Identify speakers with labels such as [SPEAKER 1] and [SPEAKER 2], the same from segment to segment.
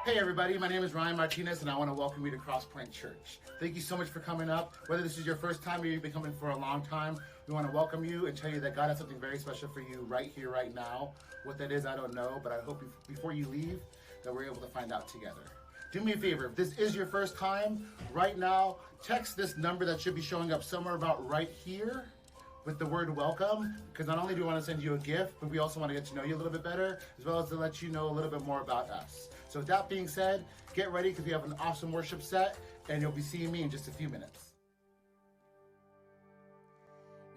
[SPEAKER 1] Hey everybody, my name is Ryan Martinez and I want to welcome you to Crosspoint Church. Thank you so much for coming up. Whether this is your first time or you've been coming for a long time, we want to welcome you and tell you that God has something very special for you right here, right now. What that is, I don't know, but I hope before you leave that we're able to find out together. Do me a favor, if this is your first time, right now, text this number that should be showing up somewhere about right here with the word welcome, because not only do we want to send you a gift, but we also want to get to know you a little bit better, as well as to let you know a little bit more about us. So with that being said, get ready because we have an awesome worship set, and you'll be seeing me in just a few minutes.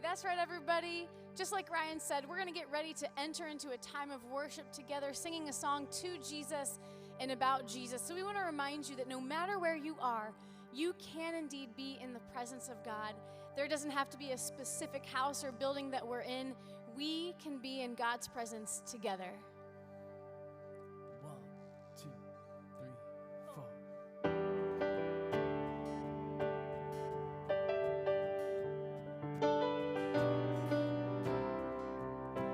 [SPEAKER 2] That's right, everybody. Just like Ryan said, we're going to get ready to enter into a time of worship together, singing a song to Jesus and about Jesus. So we want to remind you that no matter where you are, you can indeed be in the presence of God. There doesn't have to be a specific house or building that we're in. We can be in God's presence together.
[SPEAKER 3] 1, 2, 3, 4.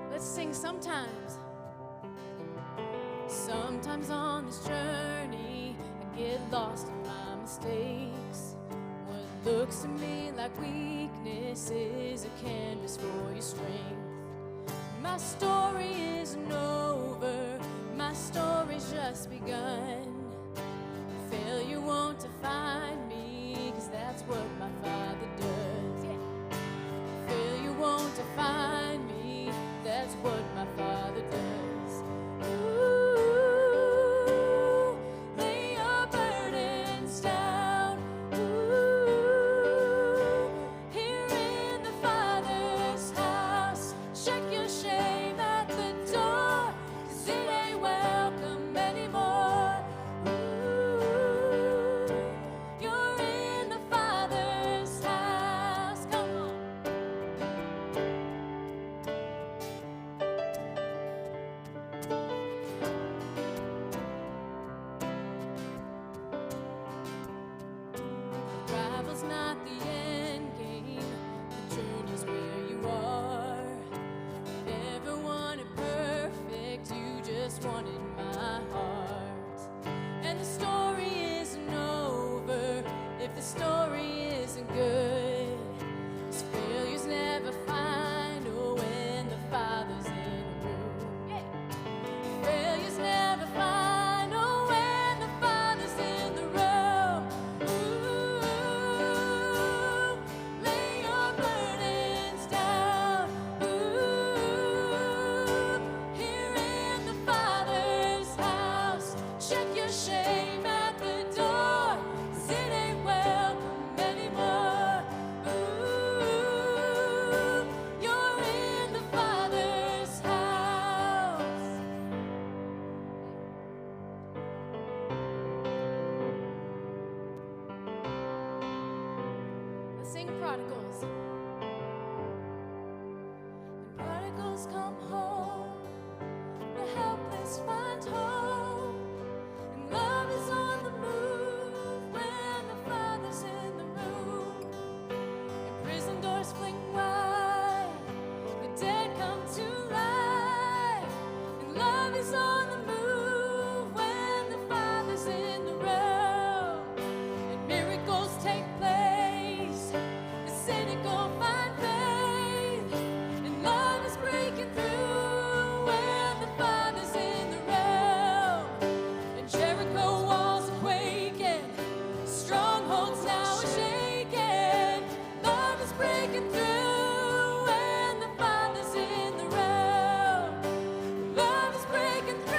[SPEAKER 2] Let's sing sometimes. Sometimes on this journey, I get lost in my mistakes. What looks to me like weakness is a canvas for your strength. My story isn't over, my story's just begun. Failure won't define me, 'cause that's what my Father does. Yeah. Failure won't define me, that's what my Father does. Ooh, lay your burdens down. Ooh, here in the Father's house, check your shame at the door, 'cause it ain't welcome anymore. Ooh, you're in the Father's house. Come on. Travel's not the end game, the journey's where you are. Never wanted perfect, you just wanted my heart. And the story isn't over if the story isn't good. 'Cause failures never final when the Father's in the room. Yeah. Failures never final when the Father's in the room. Ooh, lay your burdens down. Ooh, here in the Father's house, check your shame at the door, 'cause it ain't welcome anymore. Ooh, you're in the Father's house. Let's sing Prodigals. When prodigals come home, the helpless find hope, and love is on the move when the Father's in the room. And prison doors fling wide, the dead come to life, and love is on the move when the Father's in the room. And miracles take place, the cynical find faith, and love is breaking through when the Father's in the room. And Jericho walls are quaking, strongholds now are shaking. Love is breaking through when the Father's in the room. Love is breaking through.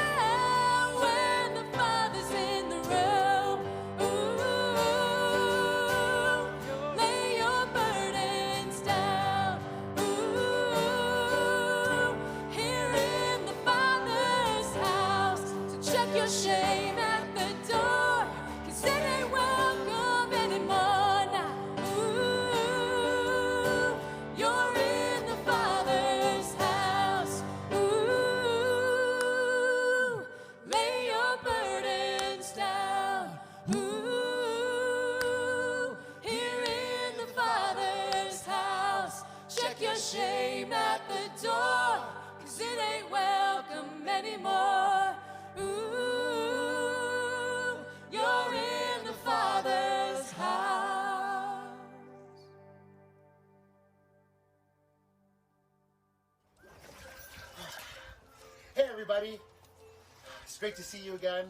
[SPEAKER 1] everybody. It's great to see you again.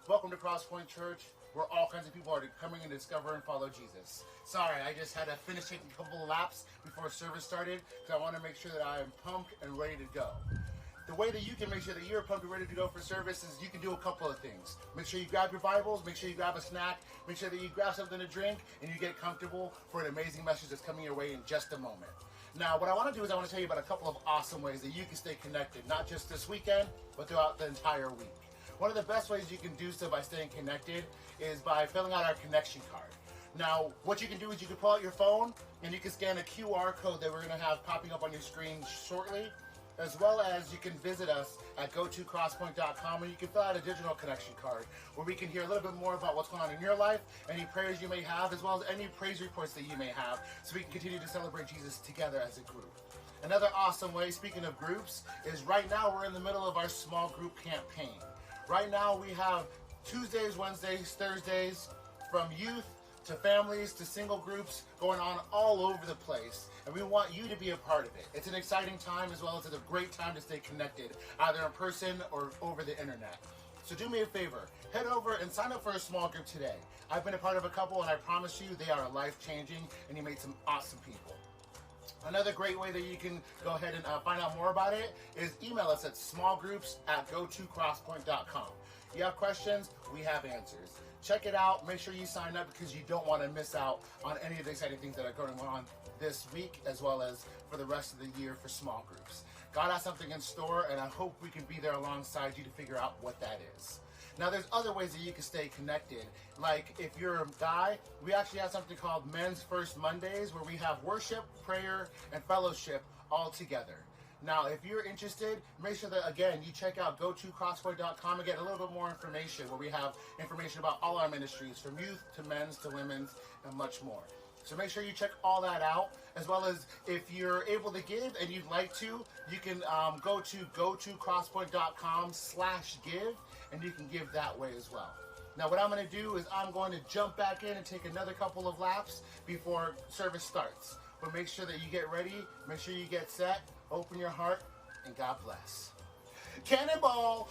[SPEAKER 1] Welcome to Crosspoint Church, where all kinds of people are coming and discover and follow Jesus. Sorry, I just had to finish taking a couple of laps before service started because I want to make sure that I am pumped and ready to go. The way that you can make sure that you're pumped and ready to go for service is you can do a couple of things. Make sure you grab your Bibles, make sure you grab a snack, make sure that you grab something to drink, and you get comfortable for an amazing message that's coming your way in just a moment. Now, what I want to do is I want to tell you about a couple of awesome ways that you can stay connected, not just this weekend, but throughout the entire week. One of the best ways you can do so by staying connected is by filling out our connection card. Now, what you can do is you can pull out your phone and you can scan a QR code that we're going to have popping up on your screen shortly, as well as you can visit us at go2crosspoint.com and you can fill out a digital connection card where we can hear a little bit more about what's going on in your life, any prayers you may have, as well as any praise reports that you may have, so we can continue to celebrate Jesus together as a group. Another awesome way, speaking of groups, is right now we're in the middle of our small group campaign. Right now we have Tuesdays, Wednesdays, Thursdays, from youth to families to single groups going on all over the place, and we want you to be a part of it. It's an exciting time, as well as it's a great time to stay connected, either in person or over the internet. So do me a favor, head over and sign up for a small group today. I've been a part of a couple, and I promise you they are life-changing, and you made some awesome people. Another great way that you can go ahead and find out more about it is email us at smallgroups@go2crosspoint.com. You have questions, we have answers. Check it out. Make sure you sign up because you don't want to miss out on any of the exciting things that are going on this week, as well as for the rest of the year for small groups. God has something in store, and I hope we can be there alongside you to figure out what that is. Now, there's other ways that you can stay connected. Like, if you're a guy, we actually have something called Men's First Mondays, where we have worship, prayer, and fellowship all together. Now, if you're interested, make sure that, again, you check out go2crosspoint.com and get a little bit more information, where we have information about all our ministries, from youth to men's to women's and much more. So make sure you check all that out, as well as if you're able to give and you'd like to, you can go to go2crosspoint.com/give, and you can give that way as well. Now, what I'm going to do is I'm going to jump back in and take another couple of laps before service starts. But make sure that you get ready, make sure you get set, open your heart, and God bless. Cannonball!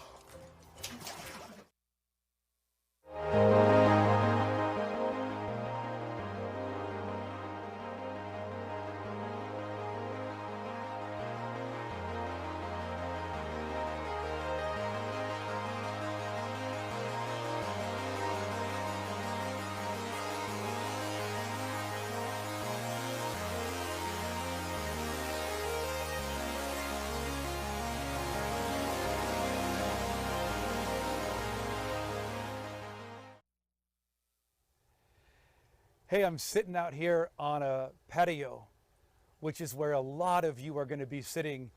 [SPEAKER 3] Hey, I'm sitting out here on a patio, which is where a lot of you are going to be sitting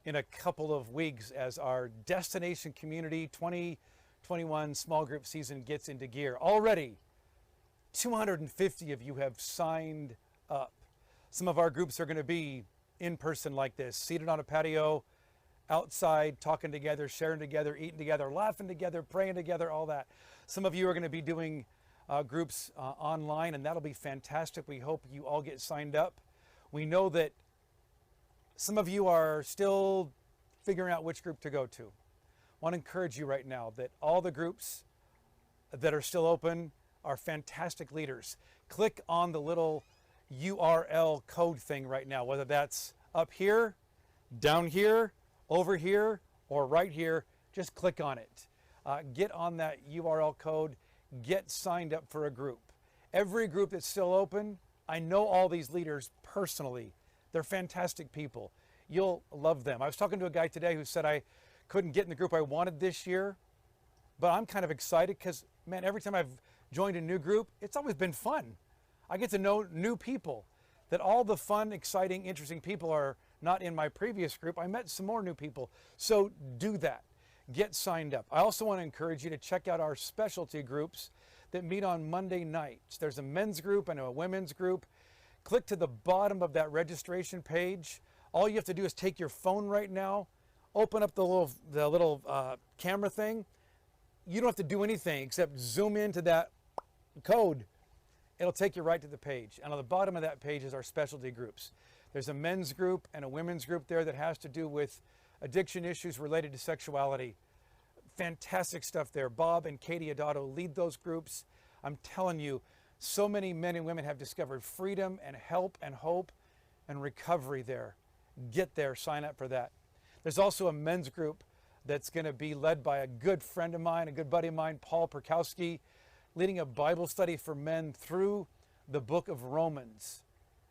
[SPEAKER 3] in a couple of weeks as our Destination Community 2021 small group season gets into gear. Already, 250 of you have signed up. Some of our groups are going to be in person like this, seated on a patio, outside, talking together, sharing together, eating together, laughing together, praying together, all that. Some of you are going to be doing groups online, and that'll be fantastic. We hope you all get signed up. We know that some of you are still figuring out which group to go to. I want to encourage you right now that all the groups that are still open are fantastic leaders. Click on the little URL code thing right now, whether that's up here, down here, over here, or right here. Just click on it. Get on that URL code. Get signed up for a group. Every group that's still open, I know all these leaders personally. They're fantastic people. You'll love them. I was talking to a guy today who said I couldn't get in the group I wanted this year, but I'm kind of excited because, man, every time I've joined a new group, it's always been fun. I get to know new people. That all the fun, exciting, interesting people are not in my previous group. I met some more new people. So do that. Get signed up. I also want to encourage you to check out our specialty groups that meet on Monday nights. There's a men's group and a women's group. Click to the bottom of that registration page. All you have to do is take your phone right now, open up the little camera thing. You don't have to do anything except zoom into that code. It'll take you right to the page. And on the bottom of that page is our specialty groups. There's a men's group and a women's group there that has to do with addiction issues related to sexuality. Fantastic stuff there. Bob and Katie Adato lead those groups. I'm telling you, so many men and women have discovered freedom and help and hope and recovery there. Get there, sign up for that. There's also a men's group that's going to be led by a good friend of mine, a good buddy of mine, Paul Perkowski, leading a Bible study for men through the book of Romans.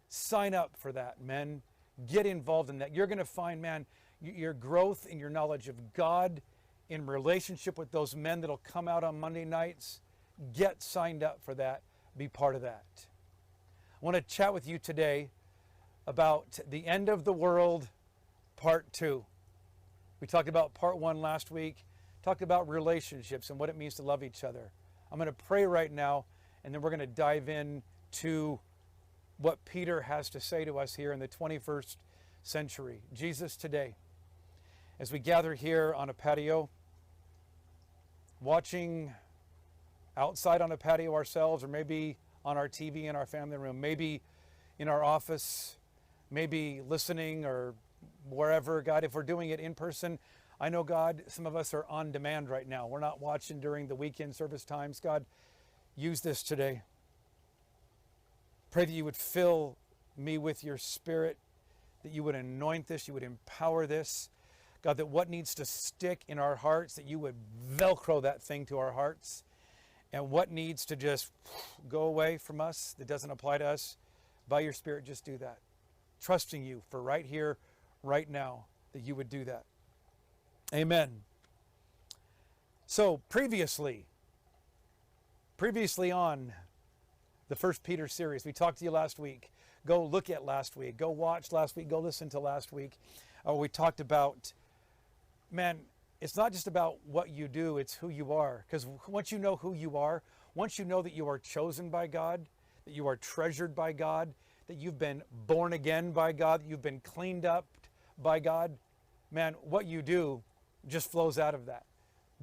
[SPEAKER 3] Sign up for that, men. Get involved in that. You're going to find, man, your growth in your knowledge of God, in relationship with those men that'll come out on Monday nights. Get signed up for that. Be part of that. I want to chat with you today about the end of the world, part 2. We talked about part 1 last week, talked about relationships and what it means to love each other. I'm going to pray right now, and then we're going to dive in to what Peter has to say to us here in the 21st century. Jesus, today, as we gather here on a patio, watching outside on a patio ourselves, or maybe on our TV in our family room, maybe in our office, maybe listening or wherever. God, if we're doing it in person, I know, God, some of us are on demand right now. We're not watching during the weekend service times. God, use this today. Pray that you would fill me with your Spirit, that you would anoint this, you would empower this. God, that what needs to stick in our hearts, that you would Velcro that thing to our hearts. And what needs to just go away from us, that doesn't apply to us, by your Spirit, just do that. Trusting you for right here, right now, that you would do that. Amen. So previously on the First Peter series, we talked to you last week. Go look at last week. Go watch last week. Go listen to last week. We talked about, man, it's not just about what you do, it's who you are. Because once you know who you are, once you know that you are chosen by God, that you are treasured by God, that you've been born again by God, that you've been cleaned up by God, man, what you do just flows out of that.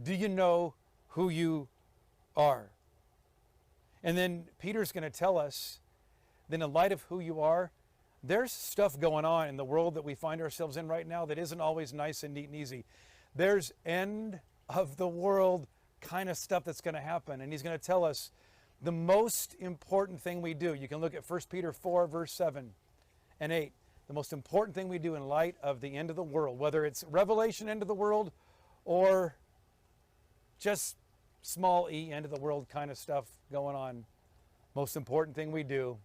[SPEAKER 3] Do you know who you are? And then Peter's going to tell us, then in light of who you are, there's stuff going on in the world that we find ourselves in right now that isn't always nice and neat and easy. There's end of the world kind of stuff that's going to happen. And he's going to tell us the most important thing we do. You can look at 1 Peter 4, verse 7 and 8. The most important thing we do in light of the end of the world, whether it's Revelation end of the world or just small e end of the world kind of stuff going on. Most important thing we do,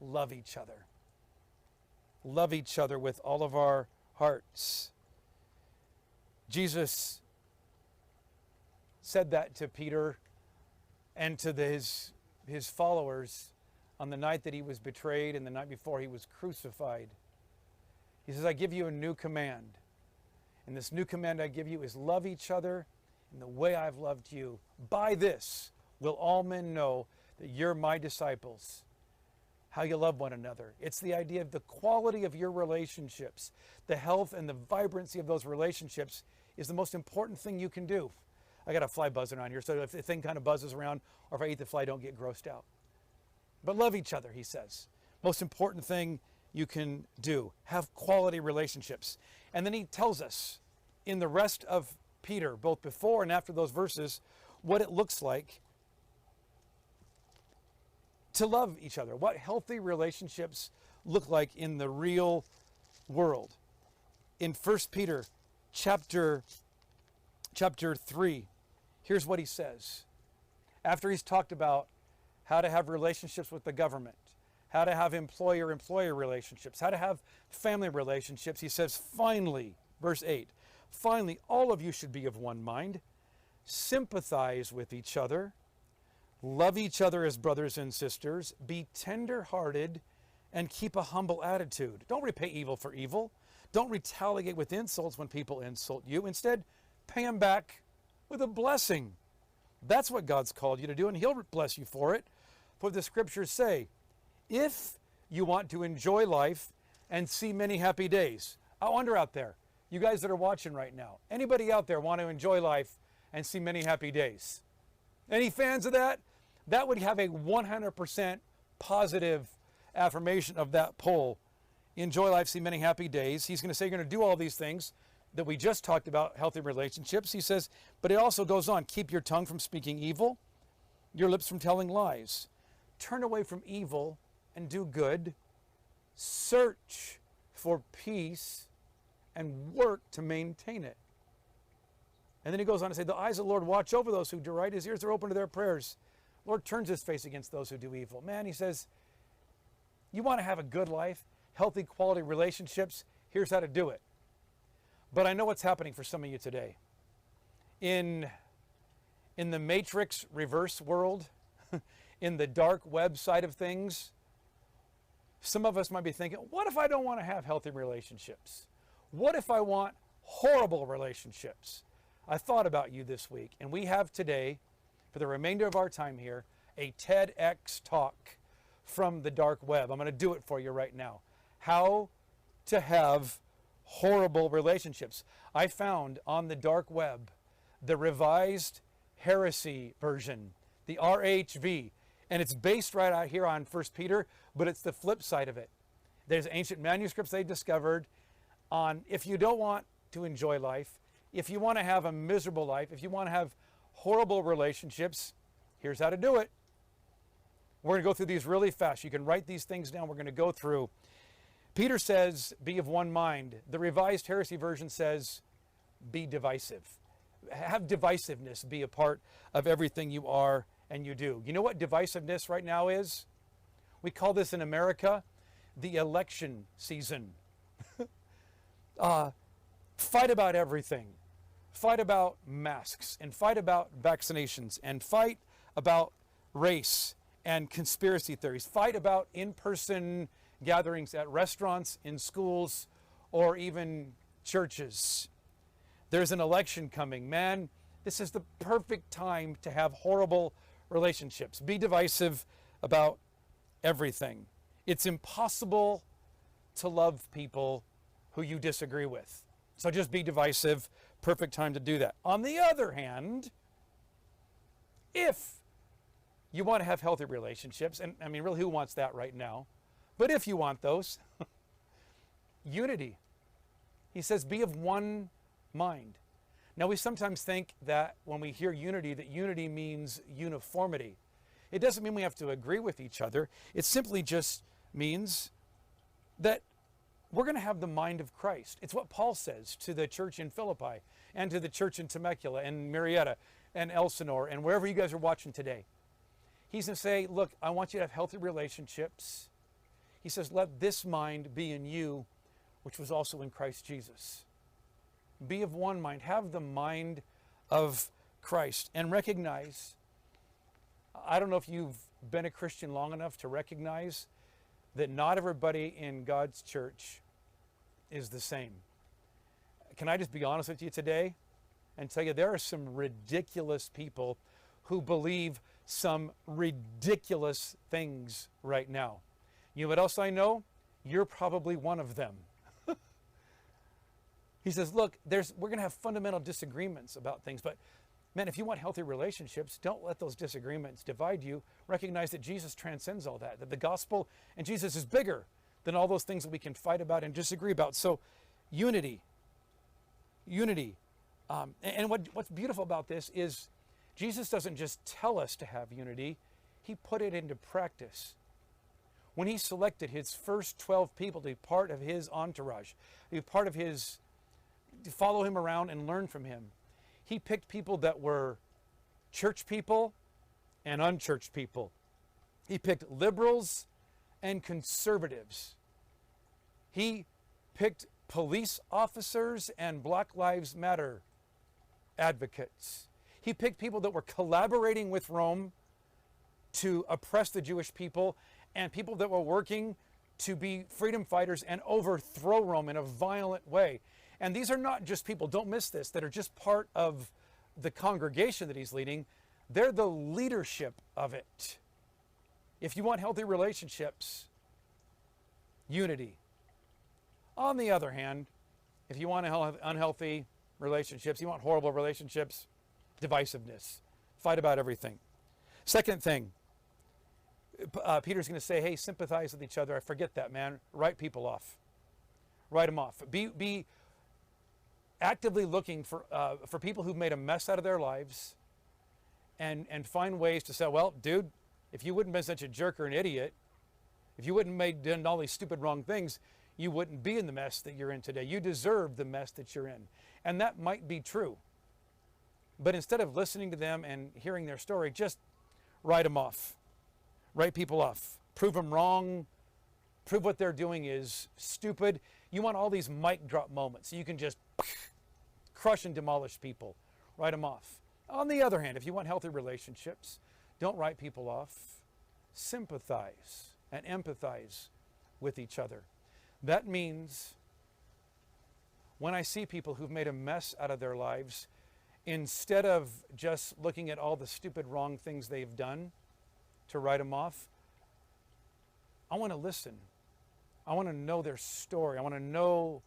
[SPEAKER 3] love each other. Love each other with all of our hearts. Jesus said that to Peter and to his followers on the night that he was betrayed and the night before he was crucified. He says, I give you a new command. And this new command I give you is love each other in the way I've loved you. By this will all men know that you're my disciples. How you love one another. It's the idea of the quality of your relationships. The health and the vibrancy of those relationships is the most important thing you can do. I got a fly buzzing around here, so if the thing kind of buzzes around, or if I eat the fly, don't get grossed out. But love each other, he says. Most important thing you can do. Have quality relationships. And then he tells us in the rest of Peter, both before and after those verses, what it looks like to love each other. What healthy relationships look like in the real world. In 1 Peter chapter 3, here's what he says. After he's talked about how to have relationships with the government, how to have employer-employee relationships, how to have family relationships, he says, finally, verse 8, finally, all of you should be of one mind, sympathize with each other, love each other as brothers and sisters, be tender-hearted, and keep a humble attitude. Don't repay evil for evil. Don't retaliate with insults when people insult you. Instead, pay them back with a blessing. That's what God's called you to do, and he'll bless you for it. For the scriptures say, if you want to enjoy life and see many happy days. I wonder out there, you guys that are watching right now, anybody out there want to enjoy life and see many happy days? Any fans of that? That would have a 100% positive affirmation of that poll. Enjoy life, see many happy days. He's going to say you're going to do all these things. that we just talked about, healthy relationships, he says, but it also goes on, keep your tongue from speaking evil, your lips from telling lies. Turn away from evil and do good. Search for peace and work to maintain it. And then he goes on to say, the eyes of the Lord watch over those who do right. His ears are open to their prayers. Lord turns his face against those who do evil. Man, he says, you want to have a good life, healthy, quality relationships, here's how to do it. But I know what's happening for some of you today. In the matrix reverse world, in the dark web side of things, some of us might be thinking, what if I don't want to have healthy relationships? What if I want horrible relationships? I thought about you this week, and we have today, for the remainder of our time here, a TEDx talk from the dark web. I'm going to do it for you right now. How to have horrible relationships. I found on the dark web the Revised Heresy version, the RHV, and it's based right out here on 1 Peter, but it's the flip side of it. There's ancient manuscripts they discovered on if you don't want to enjoy life, if you want to have a miserable life, if you want to have horrible relationships, here's how to do it. We're going to go through these really fast. You can write these things down. We're going to go through. Peter says, be of one mind. The Revised Heresy version says, be divisive. Have divisiveness be a part of everything you are and you do. You know what divisiveness right now is? We call this in America the election season. Fight about everything. Fight about masks and fight about vaccinations and fight about race and conspiracy theories. Fight about in-person gatherings at restaurants, in schools, or even churches. There's an election coming. Man, this is the perfect time to have horrible relationships. Be divisive about everything. It's impossible to love people who you disagree with. So just be divisive. Perfect time to do that. On the other hand, if you want to have healthy relationships, and I mean, really, who wants that right now? But if you want those, unity. He says, be of one mind. Now, we sometimes think that when we hear unity, that unity means uniformity. It doesn't mean we have to agree with each other. It simply just means that we're going to have the mind of Christ. It's what Paul says to the church in Philippi and to the church in Temecula and Marietta and Elsinore and wherever you guys are watching today. He's going to say, look, I want you to have healthy relationships. He says, let this mind be in you, which was also in Christ Jesus. Be of one mind. Have the mind of Christ. And recognize, I don't know if you've been a Christian long enough to recognize that not everybody in God's church is the same. Can I just be honest with you today and tell you there are some ridiculous people who believe some ridiculous things right now. You know what else I know? You're probably one of them. He says, look, we're going to have fundamental disagreements about things, but man, if you want healthy relationships, don't let those disagreements divide you. Recognize that Jesus transcends all that the gospel and Jesus is bigger than all those things that we can fight about and disagree about. So unity. And what's beautiful about this is Jesus doesn't just tell us to have unity, he put it into practice. When he selected his first 12 people to be part of his entourage, to follow him around and learn from him, he picked people that were church people and unchurched people. He picked liberals and conservatives. He picked police officers and Black Lives Matter advocates. He picked people that were collaborating with Rome to oppress the Jewish people and people that were working to be freedom fighters and overthrow Rome in a violent way. And these are not just people, don't miss this, that are just part of the congregation that he's leading. They're the leadership of it. If you want healthy relationships, unity. On the other hand, if you want unhealthy relationships, you want horrible relationships, divisiveness. Fight about everything. Second thing, Peter's going to say, hey, sympathize with each other. I forget that, man. Write people off. Write them off. actively looking for people who've made a mess out of their lives and find ways to say, well, dude, if you wouldn't have been such a jerk or an idiot, if you wouldn't have done all these stupid wrong things, you wouldn't be in the mess that you're in today. You deserve the mess that you're in. And that might be true. But instead of listening to them and hearing their story, just write them off. Write people off. Prove them wrong. Prove what they're doing is stupid. You want all these mic drop moments so you can just crush and demolish people. Write them off. On the other hand, if you want healthy relationships, don't write people off. Sympathize and empathize with each other. That means when I see people who've made a mess out of their lives, instead of just looking at all the stupid wrong things they've done to write them off, I want to listen. I want to know their story. I want to know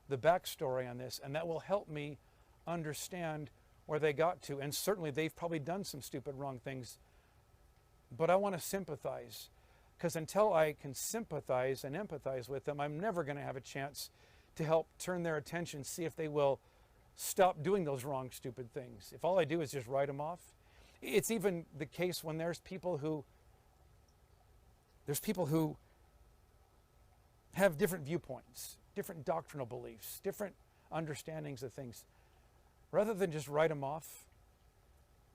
[SPEAKER 3] the backstory on this, and that will help me understand where they got to. And certainly they've probably done some stupid wrong things, but I want to sympathize, because until I can sympathize and empathize with them, I'm never going to have a chance to help turn their attention, see if they will stop doing those wrong, stupid things. If all I do is just write them off. It's even the case when there's people who have different viewpoints, different doctrinal beliefs, different understandings of things. Rather than just write them off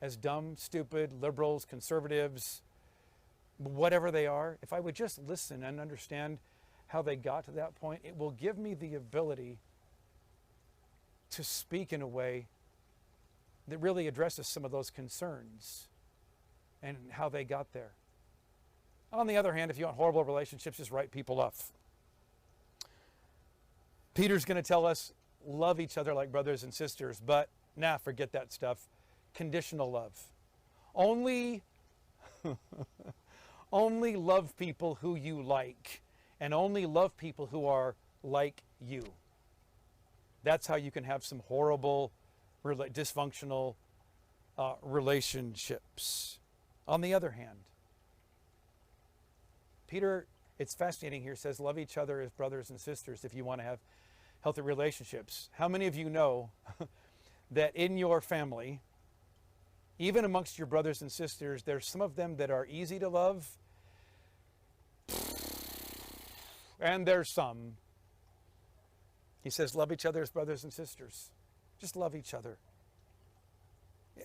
[SPEAKER 3] as dumb, stupid, liberals, conservatives, whatever they are, if I would just listen and understand how they got to that point, it will give me the ability to speak in a way that really addresses some of those concerns and how they got there. On the other hand, if you want horrible relationships, just write people off. Peter's going to tell us, love each other like brothers and sisters, but forget that stuff. Conditional love. Only love people who you like, and only love people who are like you. That's how you can have some horrible, dysfunctional relationships. On the other hand, Peter, it's fascinating here, says love each other as brothers and sisters if you want to have healthy relationships. How many of you know that in your family, even amongst your brothers and sisters, there's some of them that are easy to love, and there's some. He says, love each other as brothers and sisters. Just love each other.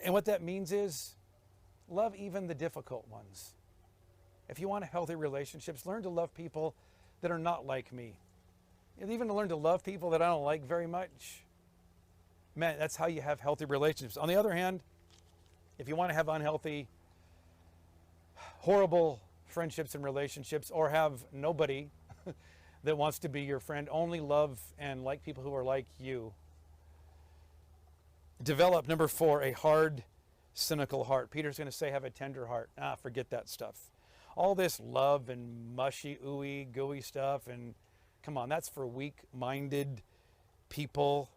[SPEAKER 3] And what that means is, love even the difficult ones. If you want healthy relationships, learn to love people that are not like me. And even to learn to love people that I don't like very much. Man, that's how you have healthy relationships. On the other hand, if you want to have unhealthy, horrible friendships and relationships, or have nobody that wants to be your friend, only love and like people who are like you. Develop, number 4, a hard, cynical heart. Peter's going to say have a tender heart. Forget that stuff. All this love and mushy, ooey, gooey stuff, and come on, that's for weak-minded people.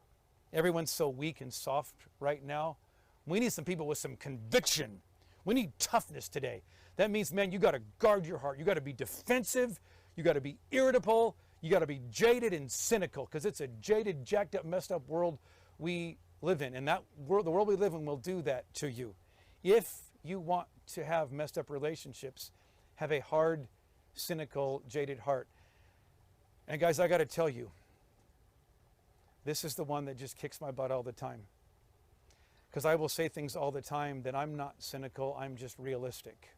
[SPEAKER 3] Everyone's so weak and soft right now. We need some people with some conviction. We need toughness today. That means, man, you got to guard your heart. You got to be defensive. You got to be irritable. You got to be jaded and cynical, because it's a jaded, jacked up, messed up world we live in. And that world, the world we live in, will do that to you. If you want to have messed up relationships, have a hard, cynical, jaded heart. And guys, I got to tell you, this is the one that just kicks my butt all the time. Because I will say things all the time that I'm not cynical, I'm just realistic.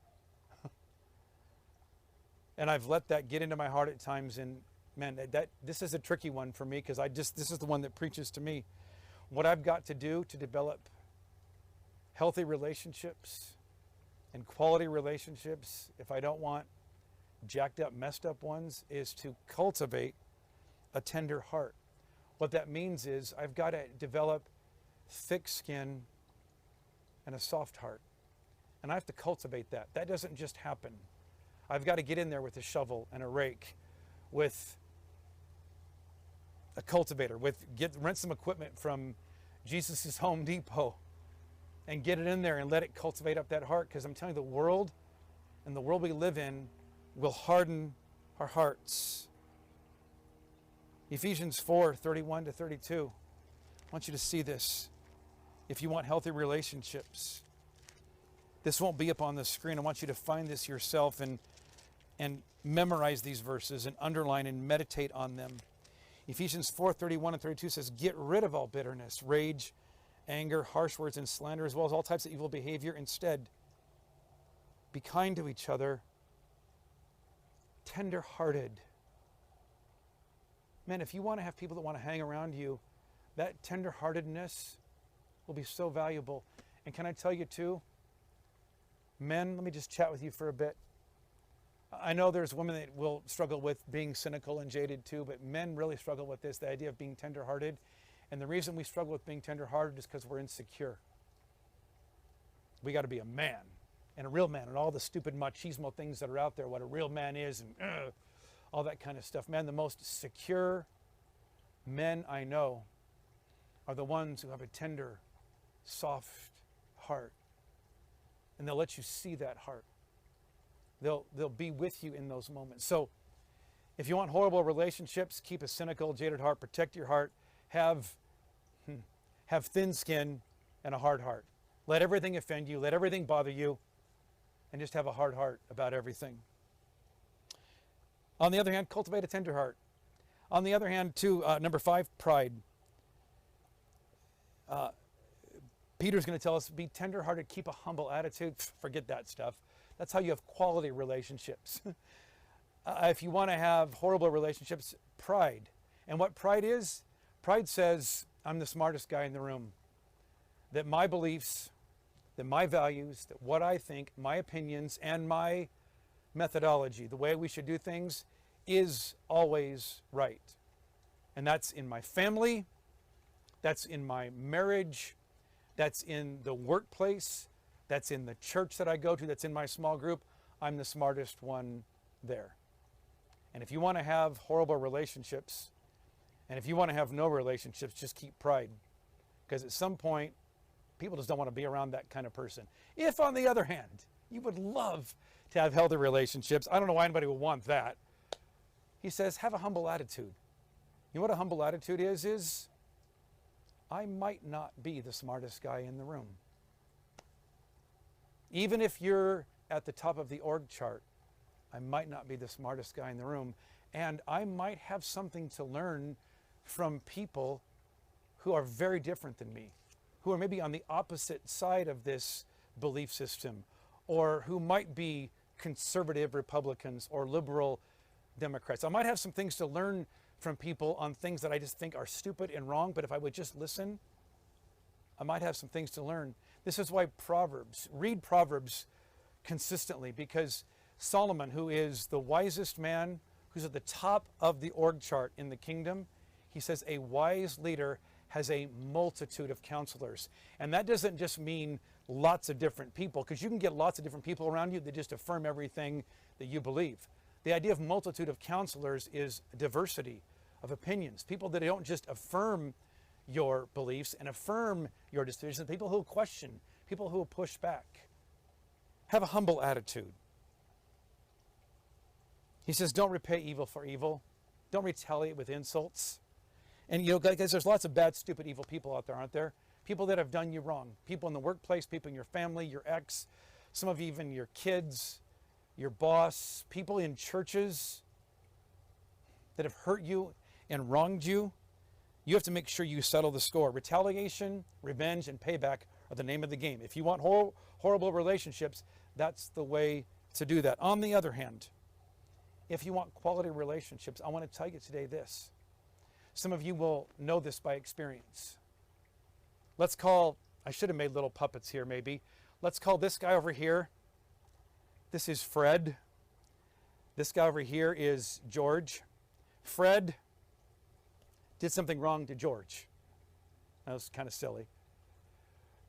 [SPEAKER 3] And I've let that get into my heart at times, and man, this is a tricky one for me, because this is the one that preaches to me. What I've got to do to develop healthy relationships and quality relationships, if I don't want jacked up, messed up ones, is to cultivate a tender heart. What that means is I've got to develop thick skin and a soft heart. And I have to cultivate that. That doesn't just happen. I've got to get in there with a shovel and a rake, with a cultivator, rent some equipment from Jesus' Home Depot and get it in there and let it cultivate up that heart. Because I'm telling you, the world we live in will harden our hearts. Ephesians 4:31-32. want you to see this. If you want healthy relationships, this won't be up on the screen. I want you to find this yourself and memorize these verses and underline and meditate on them. Ephesians 4:31 and 32 says, get rid of all bitterness, rage, anger, harsh words, and slander, as well as all types of evil behavior. Instead, be kind to each other, tender-hearted. Man, if you want to have people that want to hang around you, that tender-heartedness will be so valuable. And can I tell you too, men, let me just chat with you for a bit. I know there's women that will struggle with being cynical and jaded too, but men really struggle with this, the idea of being tender-hearted. And the reason we struggle with being tender-hearted is because we're insecure. We got to be a man, and a real man, and all the stupid machismo things that are out there, what a real man is, and all that kind of stuff. Man, the most secure men I know are the ones who have a tender, soft heart. And they'll let you see that heart. They'll be with you in those moments. So if you want horrible relationships, keep a cynical, jaded heart, protect your heart, have thin skin and a hard heart. Let everything offend you, let everything bother you, and just have a hard heart about everything. On the other hand, cultivate a tender heart. On the other hand, too, number 5, pride. Peter's going to tell us, be tender-hearted, keep a humble attitude. Forget that stuff. That's how you have quality relationships. If you want to have horrible relationships, pride. And what pride is, pride says, I'm the smartest guy in the room. That my beliefs, that my values, that what I think, my opinions, and my methodology, the way we should do things, is always right. And that's in my family, that's in my marriage, that's in the workplace, that's in the church that I go to, that's in my small group. I'm the smartest one there. And if you want to have horrible relationships, and if you want to have no relationships, just keep pride. Because at some point, people just don't want to be around that kind of person. If, on the other hand, you would love to have healthy relationships, I don't know why anybody would want that. He says, have a humble attitude. You know what a humble attitude is I might not be the smartest guy in the room. Even if you're at the top of the org chart, I might not be the smartest guy in the room, and I might have something to learn from people who are very different than me, who are maybe on the opposite side of this belief system, or who might be conservative Republicans or liberal Democrats. I might have some things to learn from people on things that I just think are stupid and wrong, but if I would just listen, I might have some things to learn. This is why read Proverbs consistently, because Solomon, who is the wisest man, who's at the top of the org chart in the kingdom, he says a wise leader has a multitude of counselors. And that doesn't just mean lots of different people, because you can get lots of different people around you that just affirm everything that you believe. The idea of multitude of counselors is diversity of opinions, people that don't just affirm your beliefs and affirm your decisions, people who question, people who push back. Have a humble attitude. He says, don't repay evil for evil. Don't retaliate with insults. And you know, guys, there's lots of bad, stupid, evil people out there, aren't there? People that have done you wrong. People in the workplace, people in your family, your ex, some of you even your kids, your boss, people in churches that have hurt you and wronged you. You have to make sure you settle the score. Retaliation, revenge, and payback are the name of the game. If you want horrible relationships, that's the way to do that. On the other hand, if you want quality relationships, I want to tell you today this. Some of you will know this by experience. I should have made little puppets here maybe. Let's call this guy over here. This is Fred. This guy over here is George. Fred did something wrong to George. That was kind of silly.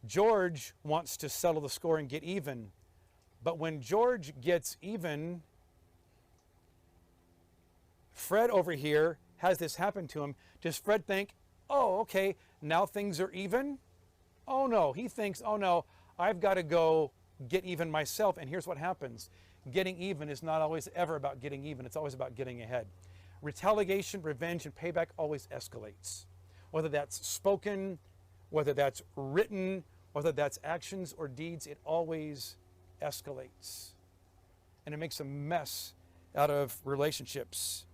[SPEAKER 3] George wants to settle the score and get even. But when George gets even, Fred over here has this happen to him. Does Fred think, oh, okay, now things are even? Oh no, he thinks, oh no, I've got to go get even myself. And here's what happens. Getting even is not always ever about getting even. It's always about getting ahead. Retaliation, revenge, and payback always escalates. whether that's spoken, whether that's written, whether that's actions or deeds, it always escalates. And it makes a mess out of relationships.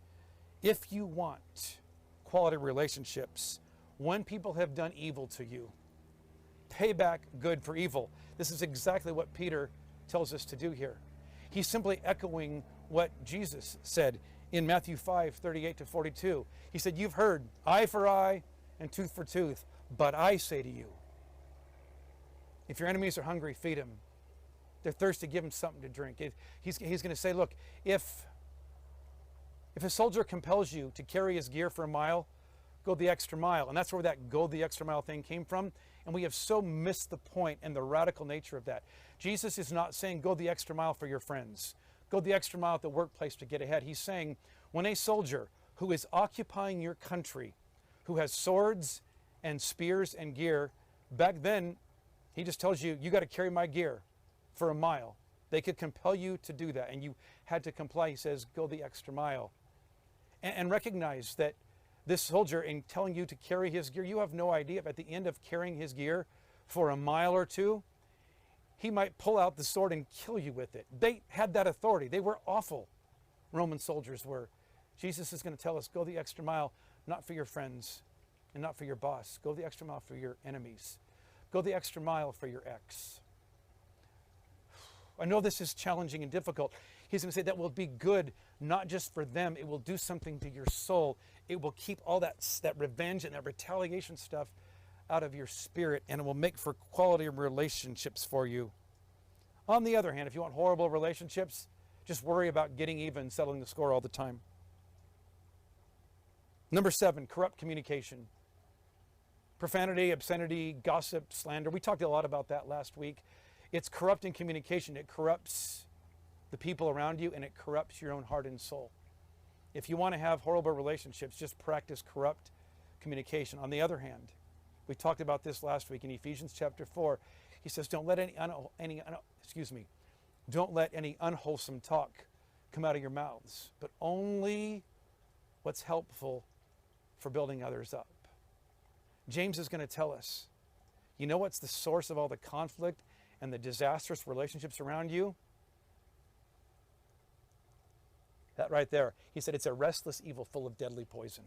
[SPEAKER 3] If you want quality relationships, when people have done evil to you, pay back good for evil. This is exactly what Peter tells us to do here. He's simply echoing what Jesus said in Matthew 5:38-42. He said, you've heard eye for eye and tooth for tooth, but I say to you, if your enemies are hungry, feed them. They're thirsty, give them something to drink. He's going to say, look, if a soldier compels you to carry his gear for a mile, go the extra mile. And that's where that go the extra mile thing came from. And we have so missed the point and the radical nature of that. Jesus is not saying go the extra mile for your friends. Go the extra mile at the workplace to get ahead. He's saying when a soldier who is occupying your country, who has swords and spears and gear, back then, he just tells you, you got to carry my gear for a mile. They could compel you to do that, and you had to comply. He says, go the extra mile. And recognize that this soldier, in telling you to carry his gear, you have no idea if at the end of carrying his gear for a mile or two, he might pull out the sword and kill you with it. They had that authority. They were awful. Roman soldiers were. Jesus is going to tell us, go the extra mile, not for your friends and not for your boss. Go the extra mile for your enemies. Go the extra mile for your ex. I know this is challenging and difficult. He's going to say that will be good, not just for them. It will do something to your soul. It will keep all that revenge and that retaliation stuff out of your spirit, and it will make for quality relationships for you. On the other hand, if you want horrible relationships, just worry about getting even, settling the score all the time. Number 7, corrupt communication. Profanity, obscenity, gossip, slander. We talked a lot about that last week. It's corrupting communication. It corrupts the people around you, and it corrupts your own heart and soul. If you want to have horrible relationships, just practice corrupt communication. On the other hand, we talked about this last week in Ephesians chapter 4. He says, don't let any unwholesome talk come out of your mouths, but only what's helpful for building others up. James is going to tell us, you know what's the source of all the conflict and the disastrous relationships around you? That right there. He said it's a restless evil full of deadly poison.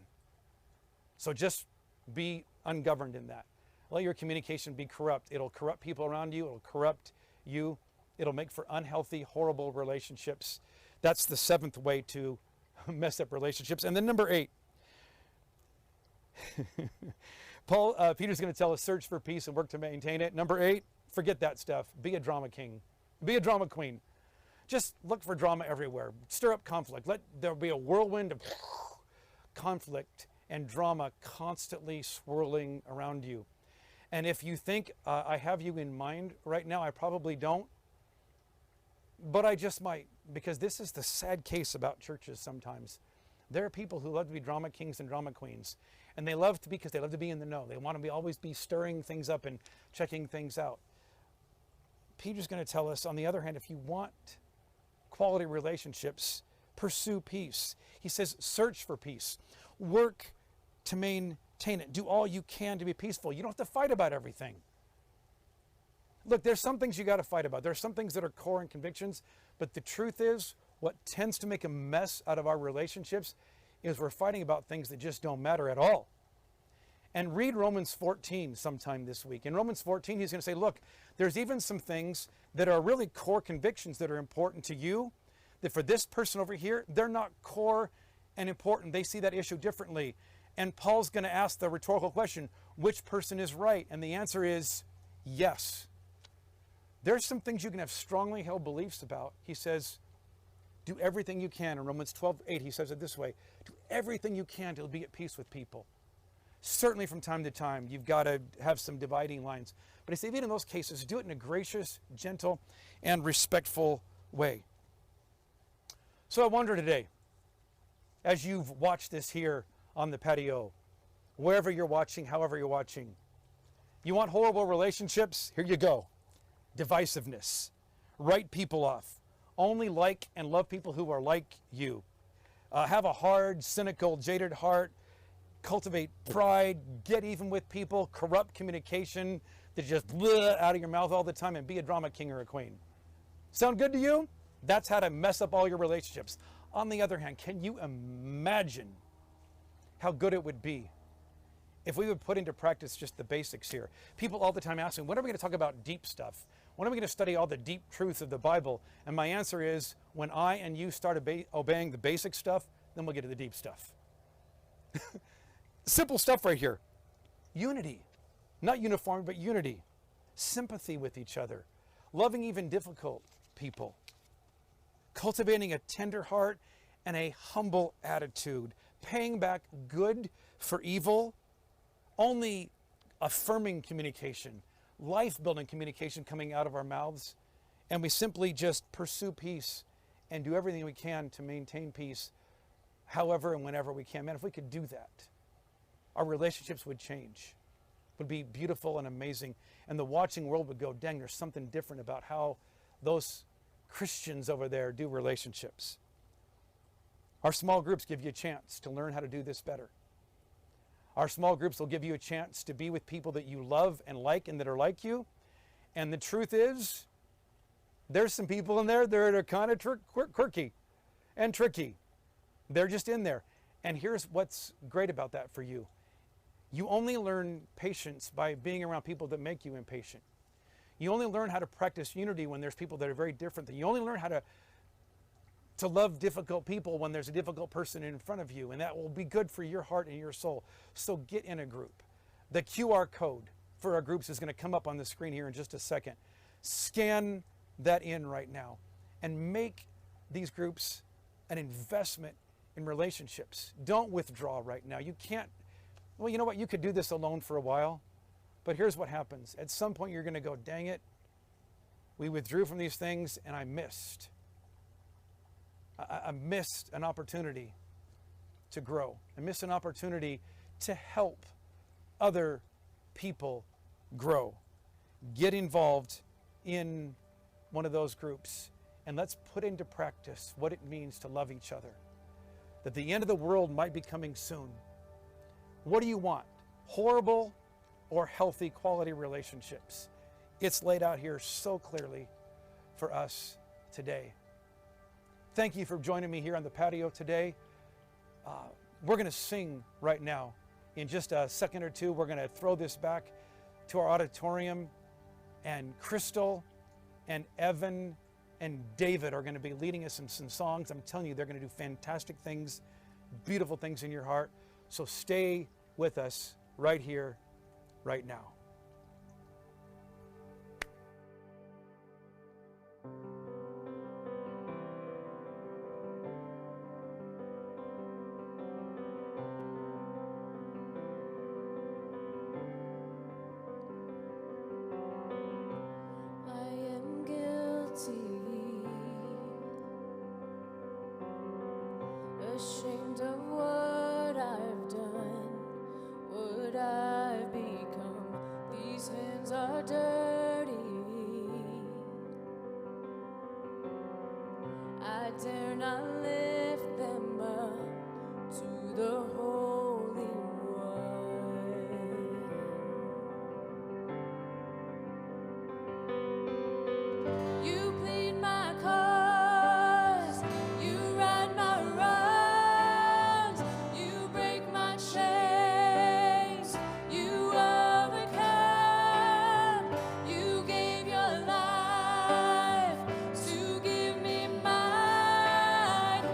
[SPEAKER 3] So just be ungoverned in that. Let your communication be corrupt. It'll corrupt people around you. It'll corrupt you. It'll make for unhealthy, horrible relationships. That's the 7th way to mess up relationships. And then number 8. Peter's going to tell us, search for peace and work to maintain it. Number 8, forget that stuff. Be a drama king. Be a drama queen. Just look for drama everywhere. Stir up conflict. Let there be a whirlwind of conflict and drama constantly swirling around you. And if you think I have you in mind right now, I probably don't. But I just might, because this is the sad case about churches sometimes. There are people who love to be drama kings and drama queens. And they love to be, because they love to be in the know. They want to always be stirring things up and checking things out. Peter's going to tell us, on the other hand, if you want quality relationships, pursue peace. He says, search for peace. Work to maintain it. Do all you can to be peaceful. You don't have to fight about everything. Look, there's some things you got to fight about. There's some things that are core and convictions, but the truth is, what tends to make a mess out of our relationships is we're fighting about things that just don't matter at all. And read Romans 14 sometime this week. In Romans 14, he's going to say, look, there's even some things that are really core convictions that are important to you, that for this person over here, they're not core and important. They see that issue differently. And Paul's going to ask the rhetorical question, which person is right? And the answer is yes. There's some things you can have strongly held beliefs about. He says, do everything you can. In Romans 12:8, he says it this way, do everything you can to be at peace with people. Certainly from time to time, you've got to have some dividing lines. But he said, even in those cases, do it in a gracious, gentle, and respectful way. So I wonder today, as you've watched this here on the patio, wherever you're watching, however you're watching, you want horrible relationships? Here you go. Divisiveness. Write people off. Only like and love people who are like you. Have a hard, cynical, jaded heart. cultivate pride, get even with people, corrupt communication that just out of your mouth all the time, and be a drama king or a queen. Sound good to you? That's how to mess up all your relationships. On the other hand, can you imagine how good it would be if we would put into practice just the basics here? People all the time ask me, when are we going to talk about deep stuff? When are we going to study all the deep truths of the Bible? And my answer is, when I and you start obeying the basic stuff, then we'll get to the deep stuff. Simple stuff right here. Unity. Not uniform, but unity. Sympathy with each other. Loving even difficult people. Cultivating a tender heart and a humble attitude. Paying back good for evil. Only affirming communication. Life-building communication coming out of our mouths. And we simply just pursue peace and do everything we can to maintain peace however and whenever we can. Man, if we could do that, our relationships would change, would be beautiful and amazing. And the watching world would go, dang, there's something different about how those Christians over there do relationships. Our small groups give you a chance to learn how to do this better. Our small groups will give you a chance to be with people that you love and like and that are like you. And the truth is, there's some people in there that are kind of quirky and tricky. They're just in there. And here's what's great about that for you. You only learn patience by being around people that make you impatient. You only learn how to practice unity when there's people that are very different than you. You only learn how to love difficult people when there's a difficult person in front of you, and that will be good for your heart and your soul. So get in a group. The QR code for our groups is going to come up on the screen here in just a second. Scan that in right now and make these groups an investment in relationships. Don't withdraw right now. You can't, well, you know what? You could do this alone for a while, but here's what happens. At some point, you're going to go, dang it, we withdrew from these things and I missed an opportunity to grow. I missed an opportunity to help other people grow. Get involved in one of those groups and let's put into practice what it means to love each other. That the end of the world might be coming soon. What do you want? Horrible or healthy quality relationships? It's laid out here so clearly for us today. Thank you for joining me here on the patio today. We're going to sing right now. In just a second or two, we're going to throw this back to our auditorium, and Crystal and Evan and David are going to be leading us in some songs. I'm telling you, they're going to do fantastic things, beautiful things in your heart. So stay with us right here, right now.
[SPEAKER 2] I am guilty, ashamed of what I've done, what I've become. These hands are dirty. I dare not lift them up to the Holy One. You plead my cause, you right my wrongs, you break my chains, you overcome, you gave your life to give me mine.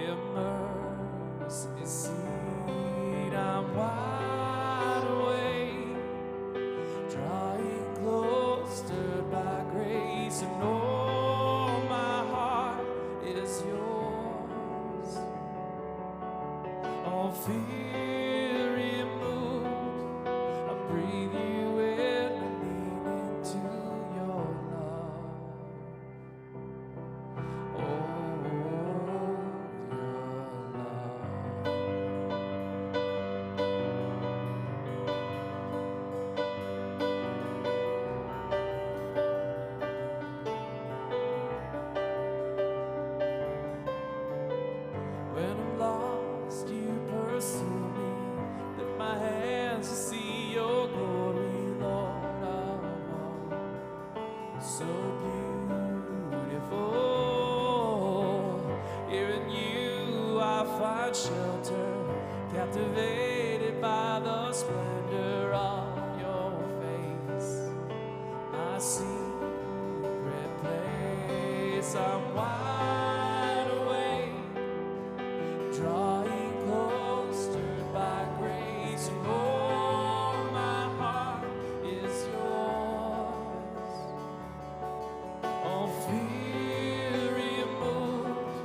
[SPEAKER 4] where mercy seat. I'm wide awake, drawing close, stirred by grace, and oh, my heart is yours. All fear removed, I breathe you in, I lean into your love. Oh, your love. When I'm lost, you pursue me. Lift my hands to see your glory, Lord of all. So beautiful. Here in you I find shelter, captivated by the splendor of your face. My secret place, I'm wide awake, drawing close, stirred by grace, and oh, my heart is yours. All fear removed,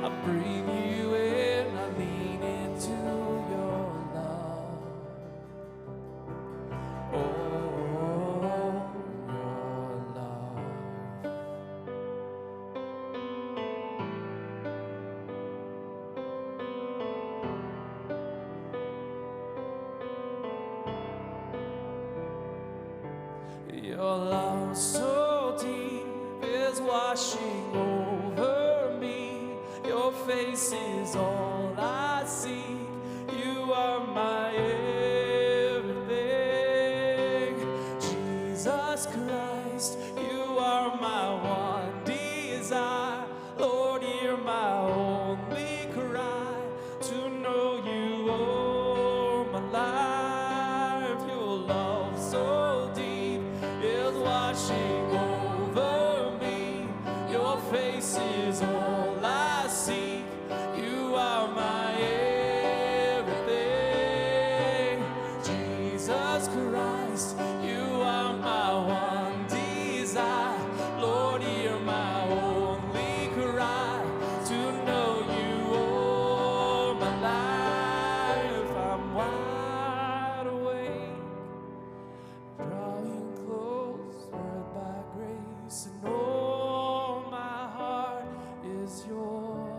[SPEAKER 4] I breathe you in, I lean into your love. Oh, your love. Your love so deep is washing over me. Your face is all I seek. You are my everything. Jesus Christ, you are my one desire. Lord, hear my only cry, to know you all my life. Your love so deep is washing over me. Your face is all I seek. You are my everything. Jesus Christ, you are my one desire. Lord, hear my only cry, to know you all my life. I'm wide awake, drawing close, led by grace, and oh, my heart is yours.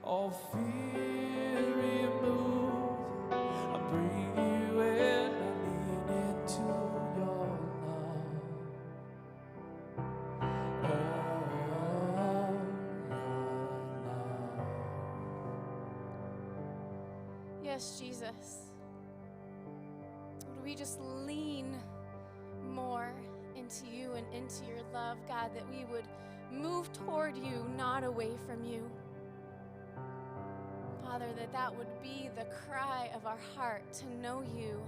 [SPEAKER 4] All fear removed, I breathe you in, I lean into your love. Oh, your love.
[SPEAKER 2] Yes, Jesus. Would we just lean more into you and into your love, God, that we would move toward you, not away from you. Father, that would be the cry of our heart, to know you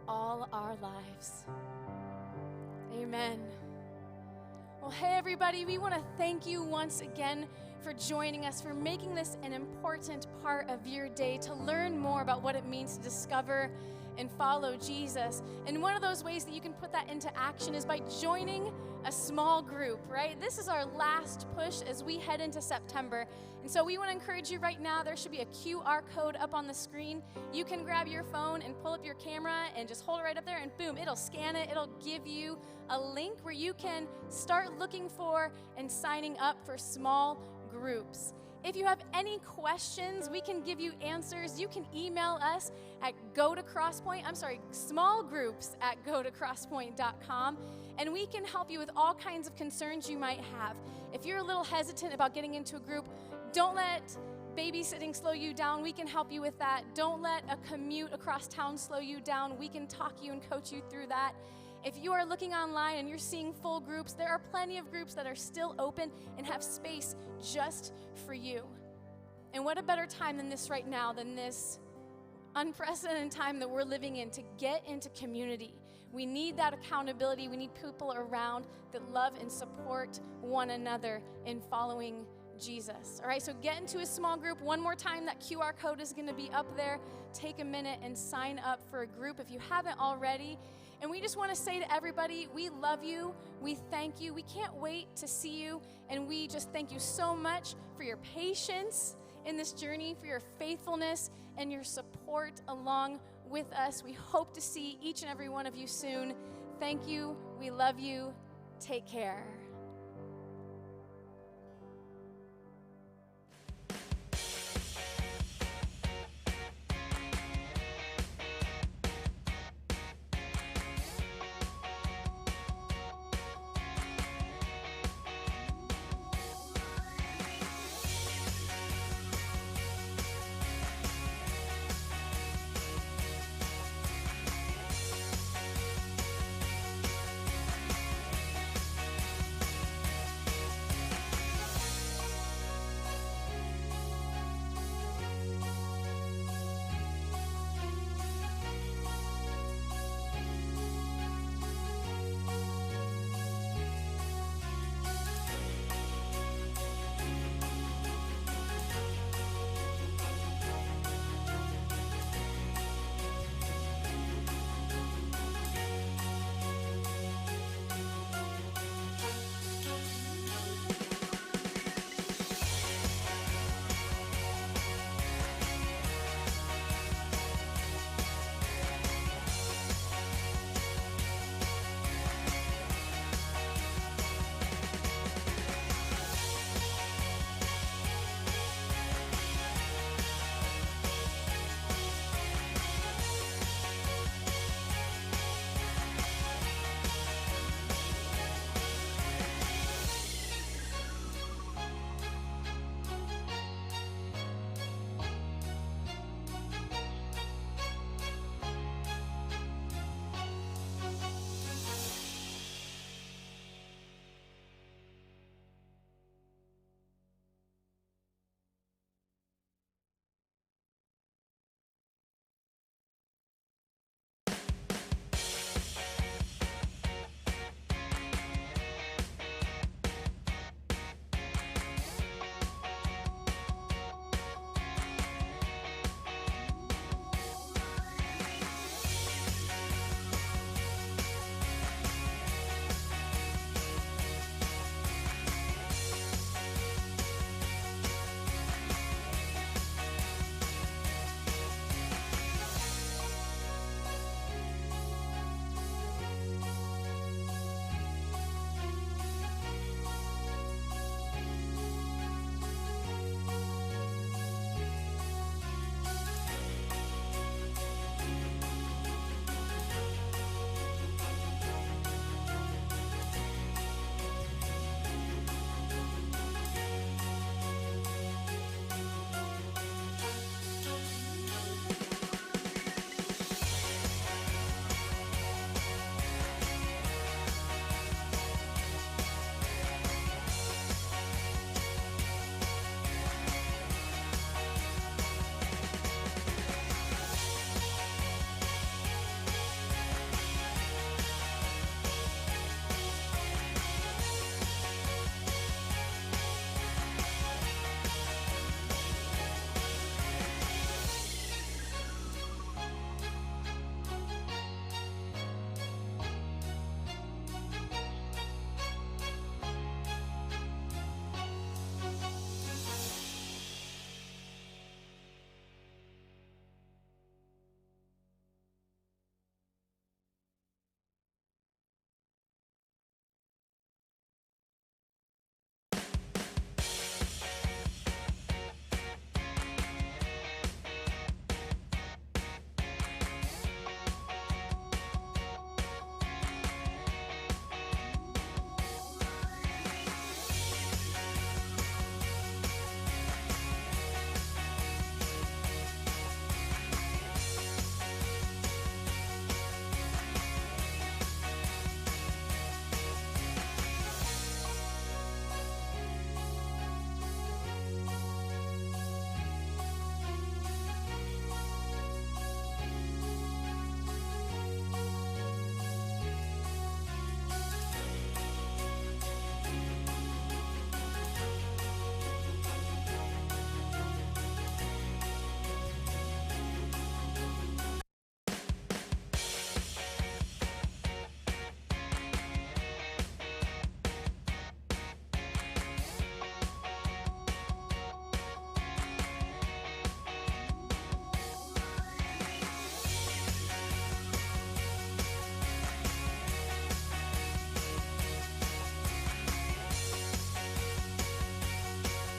[SPEAKER 2] all our lives. Amen. Well, hey, everybody, we want to thank you once again for joining us, for making this an important part of your day, to learn more about what it means to discover and follow Jesus. And one of those ways that you can put that into action is by joining a small group, right? This is our last push as we head into September. And so we want to encourage you right now, there should be a QR code up on the screen. You can grab your phone and pull up your camera and just hold it right up there, and boom, it'll scan it. It'll give you a link where you can start looking for and signing up for small groups. If you have any questions, we can give you answers. You can email us at smallgroups@gotocrosspoint.com, and we can help you with all kinds of concerns you might have. If you're a little hesitant about getting into a group, don't let babysitting slow you down. We can help you with that. Don't let a commute across town slow you down. We can talk you and coach you through that. If you are looking online and you're seeing full groups, there are plenty of groups that are still open and have space just for you. And what a better time than this right now, than this unprecedented time that we're living in, to get into community. We need that accountability. We need people around that love and support one another in following Jesus. All right, so get into a small group. One more time, that QR code is going to be up there. Take a minute and sign up for a group if you haven't already. And we just want to say to everybody, we love you. We thank you. We can't wait to see you. And we just thank you so much for your patience in this journey, for your faithfulness and your support along with us. We hope to see each and every one of you soon. Thank you. We love you. Take care.